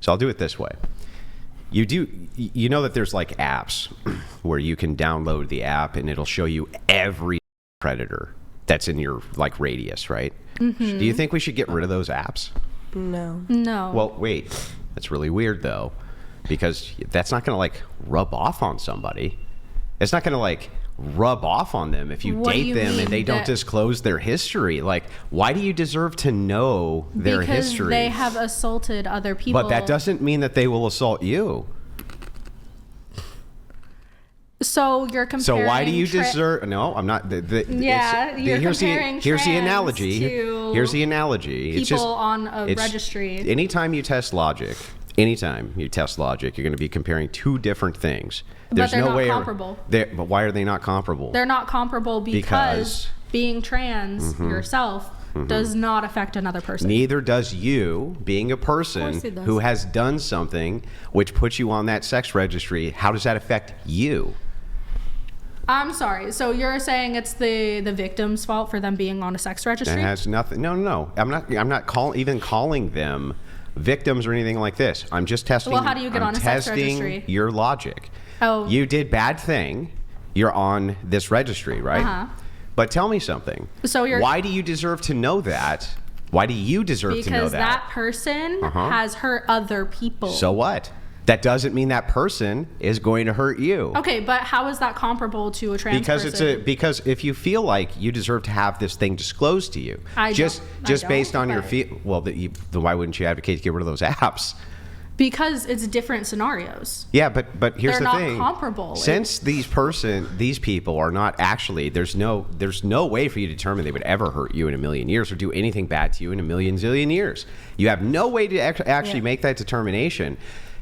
So I'll do it this way. You know that there's like apps where you can download the app and it'll show you every predator that's in your like radius, right? Mm-hmm. Do you think we should get rid of those apps? No. Well, wait. That's really weird though, because that's not going to like rub off on somebody. It's not going to like rub off on them if you date them and they don't disclose their history. Like, why do you deserve to know their history? Because they have assaulted other people. But that doesn't mean that they will assault you. So you're comparing. So why do you deserve? No, I'm not. You're comparing here's the analogy. To here's the analogy. People it's just, on a registry. Anytime you test logic, you're going to be comparing two different things. But they're not comparable. But why are they not comparable? They're not comparable because being trans yourself does not affect another person. Neither does you being a person who has done something which puts you on that sex registry. How does that affect you? I'm sorry. So you're saying it's the victim's fault for them being on a sex registry? It has nothing. No. I'm not calling them victims or anything like this. I'm just testing. Well, how do you get on a sex registry? Testing your logic. Oh. You did bad thing. You're on this registry, right? Uh-huh. But tell me something. So why do you deserve to know that? Why do you deserve to know that? Because that person has hurt other people. So what? That doesn't mean that person is going to hurt you. Okay, but how is that comparable to a trans person? Because if you feel like you deserve to have this thing disclosed to you, just based on your feel, well, then why wouldn't you advocate to get rid of those apps? Because it's different scenarios. Yeah, but here's the thing. They're not comparable. Since these people are not actually, there's no way for you to determine they would ever hurt you in a million years or do anything bad to you in a million zillion years. You have no way to actually make that determination.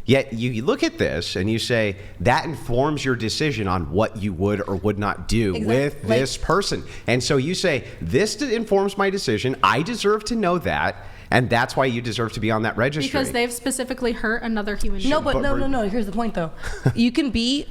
Yet you look at this and you say that informs your decision on what you would or would not do with this person. And so you say, this informs my decision. I deserve to know that. And that's why you deserve to be on that registry. Because they've specifically hurt another human being. No, no. Here's the point, though. You could be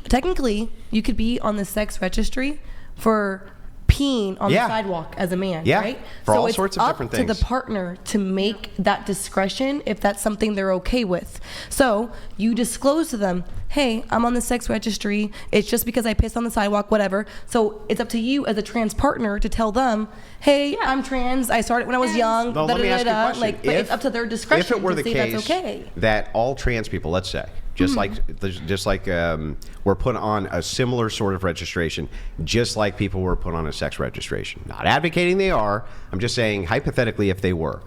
on the sex registry for peeing on the sidewalk as a man, right? For all sorts of different things. It's up to the partner to make that discretion if that's something they're okay with. So you disclose to them, hey, I'm on the sex registry. It's just because I pissed on the sidewalk, whatever. So it's up to you as a trans partner to tell them, hey, I'm trans. I started when I was young. Well, let me ask you a question. But it's up to their discretion if it were to the say case that's okay. That all trans people, let's say, just like we're put on a similar sort of registration, just like people were put on a sex registration. Not advocating they are. I'm just saying hypothetically if they were.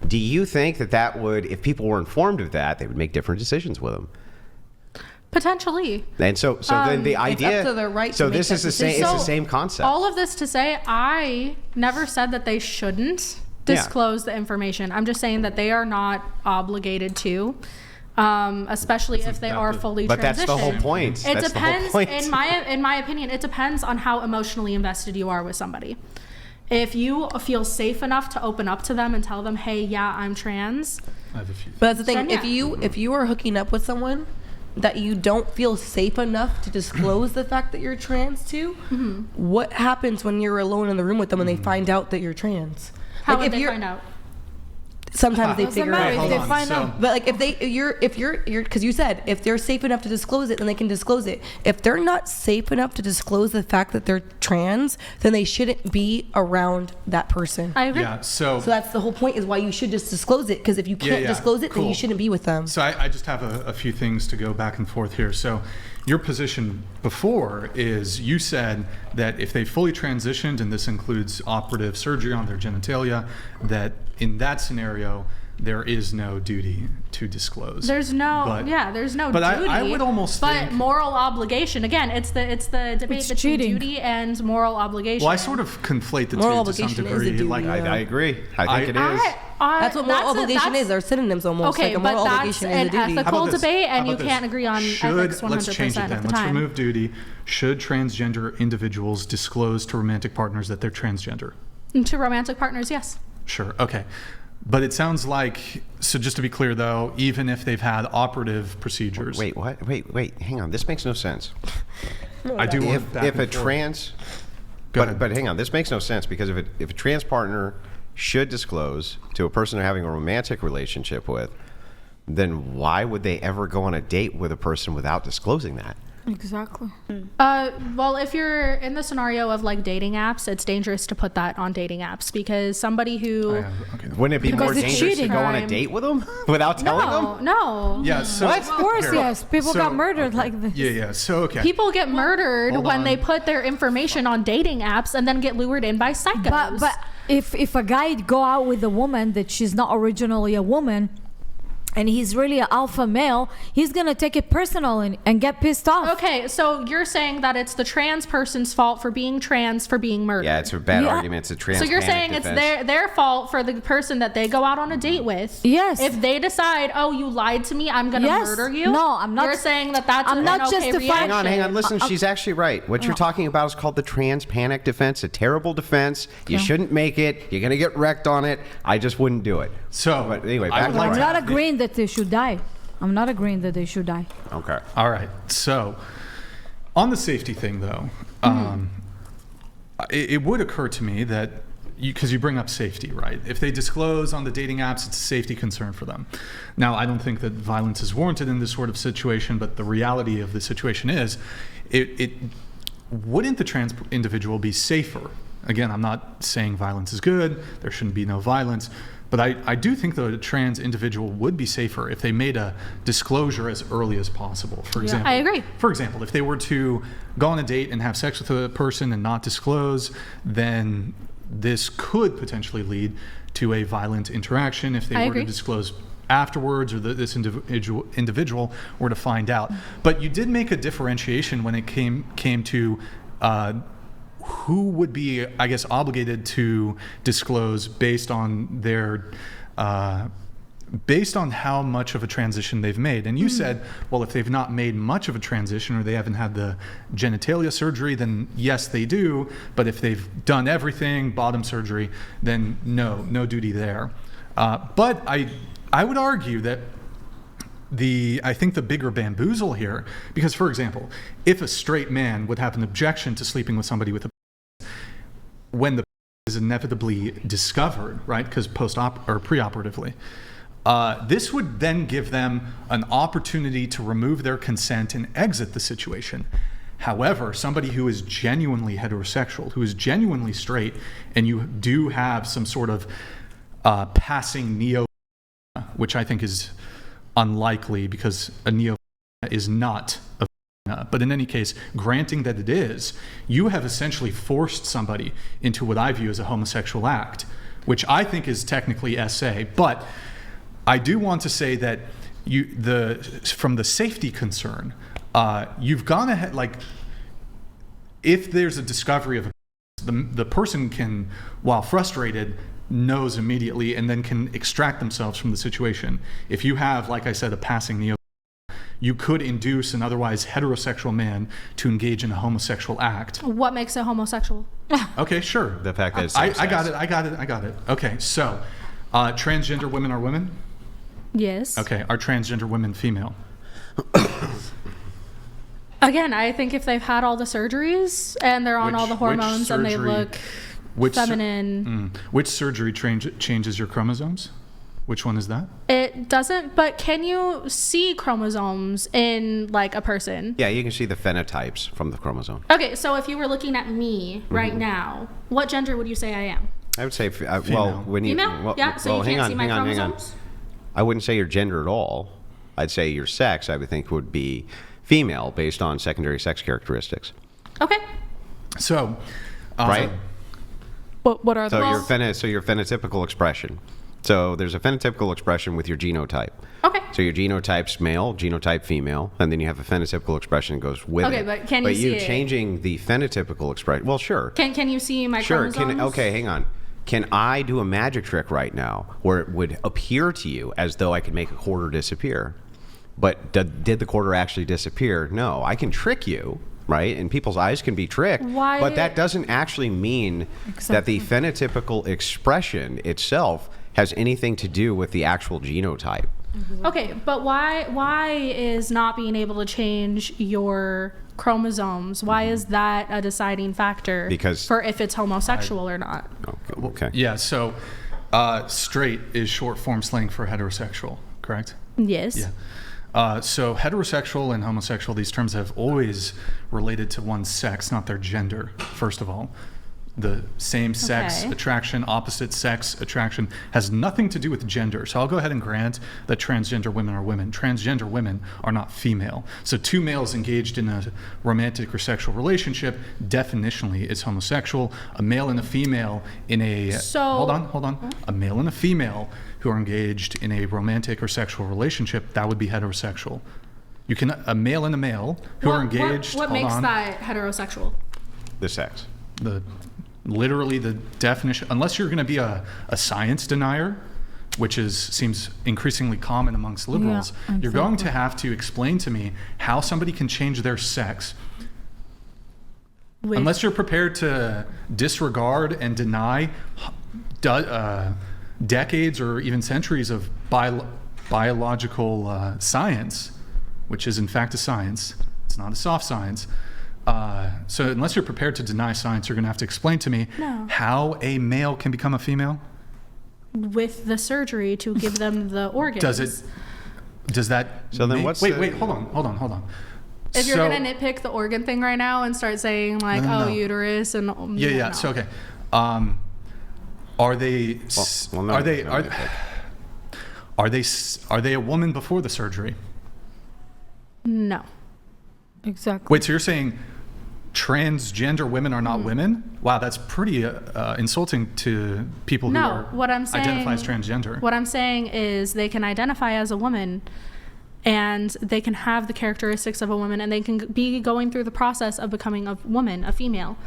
Do you think that would, if people were informed of that, they would make different decisions with them? Potentially. And so then the idea. It's up to their right so to this make is the that same. decision. It's the same concept. All of this to say, I never said that they shouldn't disclose the information. I'm just saying that they are not obligated to. Especially if they are fully transitioned. But that's the whole point. It depends. In my opinion, it depends on how emotionally invested you are with somebody. If you feel safe enough to open up to them and tell them, "Hey, yeah, I'm trans." I have a few. But that's the thing. If you are hooking up with someone that you don't feel safe enough to disclose the fact that you're trans to, what happens when you're alone in the room with them and they find out that you're trans? How would they find out? Sometimes they figure it out. They find out. But like if you're because you said if they're safe enough to disclose it, then they can disclose it. If they're not safe enough to disclose the fact that they're trans, then they shouldn't be around that person. I agree. Yeah. So that's the whole point, is why you should just disclose it. Because if you can't disclose it, then you shouldn't be with them. So I just have a few things to go back and forth here. So your position before is you said that if they fully transitioned, and this includes operative surgery on their genitalia, that in that scenario, there is no duty to disclose. There's no duty. But I would almost think... But moral obligation, again, it's the debate between duty and moral obligation. Well, I sort of conflate the two to some degree. I agree. I think it is. That's what moral obligation is. They're synonyms almost. Okay, like a moral obligation is a duty. An ethical debate, and you can't agree on ethics 100% let's change it then. of the Let's time. remove duty. Should transgender individuals disclose to romantic partners that they're transgender? To romantic partners, yes. Sure. Okay. But it sounds like, so just to be clear though, even if they've had operative procedures. Wait, what? Wait, hang on. This makes no sense. I do want if a trans, but hang on, this makes no sense, because if a trans partner should disclose to a person they're having a romantic relationship with, then why would they ever go on a date with a person without disclosing that? Exactly. Well, if you're in the scenario of like dating apps, it's dangerous to put that on dating apps because somebody who Wouldn't it be more Because it's dangerous to cheating. go on a date with them without telling them? no. Yeah. So What? Of course, yes. People So- got murdered like this. Yeah. So okay. People get murdered hold when on. they put their information on dating apps and then get lured in by psychos. But if a guy go out with a woman that she's not originally a woman, and he's really an alpha male, he's gonna take it personal and get pissed off. Okay, so you're saying that it's the trans person's fault for being trans for being murdered. Yeah, it's a bad Yeah. argument. It's a trans. So you're panic saying it's defense. their fault for the person that they go out on a date with. Yes. If they decide, oh, you lied to me, I'm gonna Yes. murder you. No, I'm not- You're saying that that's I'm an not okay justifying- reaction. Hang on. Listen, she's actually right. What you're talking about is called the trans panic defense. A terrible defense. You shouldn't make it. You're gonna get wrecked on it. I just wouldn't do it. So But anyway, I back would to like I'm to not have- agreeing that they should die. I'm not agreeing that they should die. Okay. All right. So, on the safety thing, though, it would occur to me that because you bring up safety, right? If they disclose on the dating apps, it's a safety concern for them. Now, I don't think that violence is warranted in this sort of situation, but the reality of the situation is, it wouldn't the trans individual be safer? Again, I'm not saying violence is good. There shouldn't be no violence. But I do think that a trans individual would be safer if they made a disclosure as early as possible. For example, I agree. For example, if they were to go on a date and have sex with a person and not disclose, then this could potentially lead to a violent interaction if they I were agree. to disclose afterwards or this individual were to find out. But you did make a differentiation when it came to who would be, I guess, obligated to disclose based on their based on how much of a transition they've made. And you said, well, if they've not made much of a transition or they haven't had the genitalia surgery, then yes, they do. But if they've done everything, bottom surgery, then no duty there. But I would argue that I think the bigger bamboozle here, because for example, if a straight man would have an objection to sleeping with somebody with a when the is inevitably discovered, right? Because post-op or preoperatively, this would then give them an opportunity to remove their consent and exit the situation. However, somebody who is genuinely heterosexual, who is genuinely straight, and you do have some sort of passing neo, which I think is unlikely because a neo is not a vagina. But in any case, granting that it is, you have essentially forced somebody into what I view as a homosexual act, which I think is technically SA. But I do want to say that from the safety concern, you've gone ahead, like, if there's a discovery of the person can, while frustrated, knows immediately and then can extract themselves from the situation. If you have, like I said, a passing neo, you could induce an otherwise heterosexual man to engage in a homosexual act. What makes it homosexual? Okay, sure. The fact that it's I same-sex. got it. Okay, so transgender women are women? Yes. Okay, are transgender women female? Again, I think if they've had all the surgeries and they're on all the hormones and they look feminine. Which surgery changes your chromosomes? Which one is that? It doesn't, but can you see chromosomes in like a person? Yeah, you can see the phenotypes from the chromosome. Okay, so if you were looking at me right now, what gender would you say I am? I would say, well, Female. when you, Female? well, Yeah, so well, you hang can't on, see my hang on, hang on. chromosomes? I wouldn't say your gender at all. I'd say your sex, I would think, would be female based on secondary sex characteristics. Okay. So, Right? What are So those? your phenotypical expression. So there's a phenotypical expression with your genotype. Okay. So your genotype's male, genotype female, and then you have a phenotypical expression that goes with Okay, it. but can you see it? changing the phenotypical expression. Well, sure. Can you see my Sure. chromosomes? Okay, hang on. Can I do a magic trick right now where it would appear to you as though I could make a quarter disappear? But did the quarter actually disappear? No. I can trick you, right? And people's eyes can be tricked. Why- But that doesn't actually mean that the phenotypical expression itself has anything to do with the actual genotype. Okay, but why is not being able to change your chromosomes? Why is that a deciding factor Because- for if it's homosexual or not? Okay. yeah, so straight is short form slang for heterosexual, correct? Yes. Yeah. So heterosexual and homosexual, these terms have always related to one's sex, not their gender, first of all. The same sex Okay. attraction, opposite sex attraction has nothing to do with gender. So I'll go ahead and grant that transgender women are women. Transgender women are not female. So two males engaged in a romantic or sexual relationship definitionally is homosexual. A male and a female in a hold on. A male and a female who are engaged in a romantic or sexual relationship, that would be heterosexual. You can a male who are engaged. What makes that heterosexual? The sex. Literally the definition, unless you're going to be a science denier, which seems increasingly common amongst liberals, Yeah, you're going to have to explain to me how somebody can change their sex. Unless you're prepared to disregard and deny decades or even centuries of biological science, which is in fact a science, it's not a soft science. So unless you're prepared to deny science, you're going to have to explain to me how a male can become a female. With the surgery to give them the organs. Does that? So then what's the- wait, hold on. If you're gonna nitpick the organ thing right now and start saying like, No. uterus and Yeah. no. So okay, are they? Well, no, are they? no, Are, nitpick. are they a woman before the surgery? No. Exactly. Wait, so you're saying transgender women are not women? Wow, that's pretty insulting to people who are what I'm saying, identify as transgender. What I'm saying is they can identify as a woman and they can have the characteristics of a woman and they can be going through the process of becoming a woman, a female.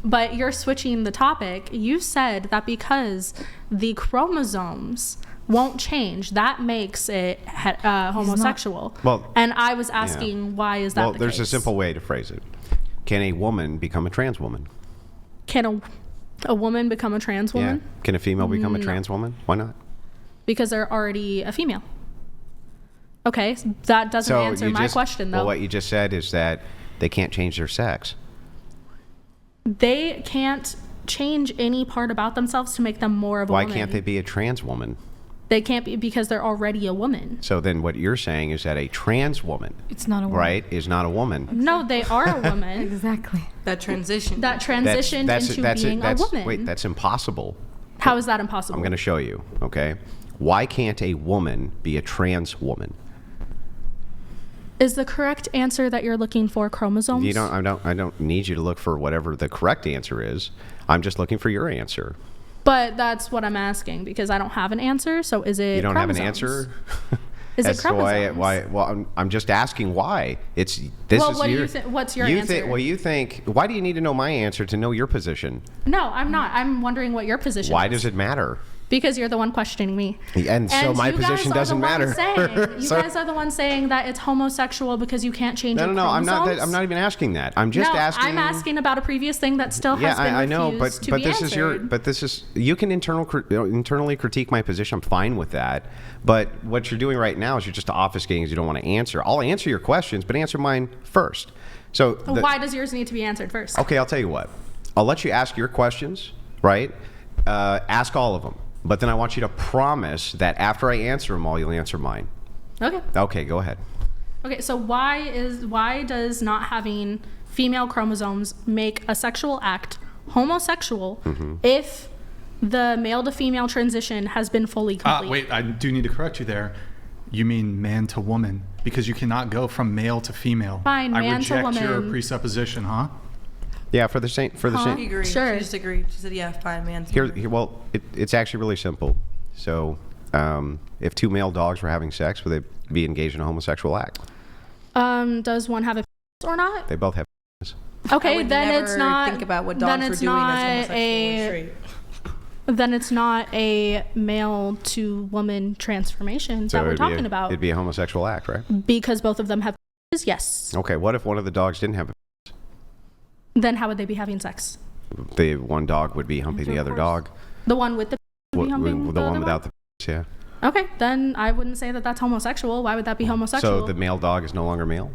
But you're switching the topic. You said that because the chromosomes won't change, that makes it homosexual. Well, and I was asking, why is that Well, the there's case? a simple way to phrase it. Can a woman become a trans woman? Can a woman become a trans woman? Yeah. Can a female become a trans woman? Why not? Because they're already a female. Okay, that doesn't answer my question, though. Well, what you just said is that they can't change their sex. They can't change any part about themselves to make them more of a Why woman. can't they be a trans woman? They can't be because they're already a woman. So then what you're saying is that a trans woman, It's not a woman. right, is not a woman. No, they are a woman. Exactly. That transition. That transitioned into being a woman. Wait, that's impossible. How is that impossible? I'm going to show you, okay? Why can't a woman be a trans woman? Is the correct answer that you're looking for chromosomes? I don't need you to look for whatever the correct answer is. I'm just looking for your answer. But that's what I'm asking because I don't have an answer. So is it You don't have an chromosomes? answer? Is it As to chromosomes? why? Well, I'm just asking why. This Well, is what do your, you think? What's your you answer? You think? Why do you need to know my answer to know your position? No, I'm not. I'm wondering what your position Why is. does it matter? Because you're the one questioning me. And so my you guys position are the doesn't ones matter. saying- you So- guys are the ones saying that it's homosexual because you can't change No, your no, I'm not. chromosomes. I'm not even asking that. I'm just no, asking. I'm asking about a previous thing that still has Yeah, been I know, refused to but be this is your. answered. But this is you can internally critique my position. I'm fine with that. But what you're doing right now is you're just obfuscating because you don't want to answer. I'll answer your questions, but answer mine first. So Why does yours need to be answered first? Okay, I'll tell you what. I'll let you ask your questions, right? Ask all of them. But then I want you to promise that after I answer them all, you'll answer mine. Okay. Okay, go ahead. Okay, so why does not having female chromosomes make a sexual act homosexual if the male to female transition has been fully complete? Wait, I do need to correct you there. You mean man to woman, because you cannot go from male to female. Fine, I man to reject your woman. presupposition, huh? Yeah, for the same. She agreed. Sure. She just agreed. She said, yeah, fine, man. Well, it's actually really simple. So, if two male dogs were having sex, would they be engaged in a homosexual act? Does one have a penis or not? They both have. I Okay, would then never it's not. think about what then dogs were it's doing not as homosexual or straight. Then it's not a male to woman transformation that we're talking about. It'd be a homosexual act, right? Because both of them have penises, yes. Okay. What if one of the dogs didn't have a? Then how would they be having sex? The one dog would be humping the other dog. The one with the penis would be humping The the one other without the. Yeah. Okay, then I wouldn't say that that's homosexual. Why would that be homosexual? So the male dog is no longer male.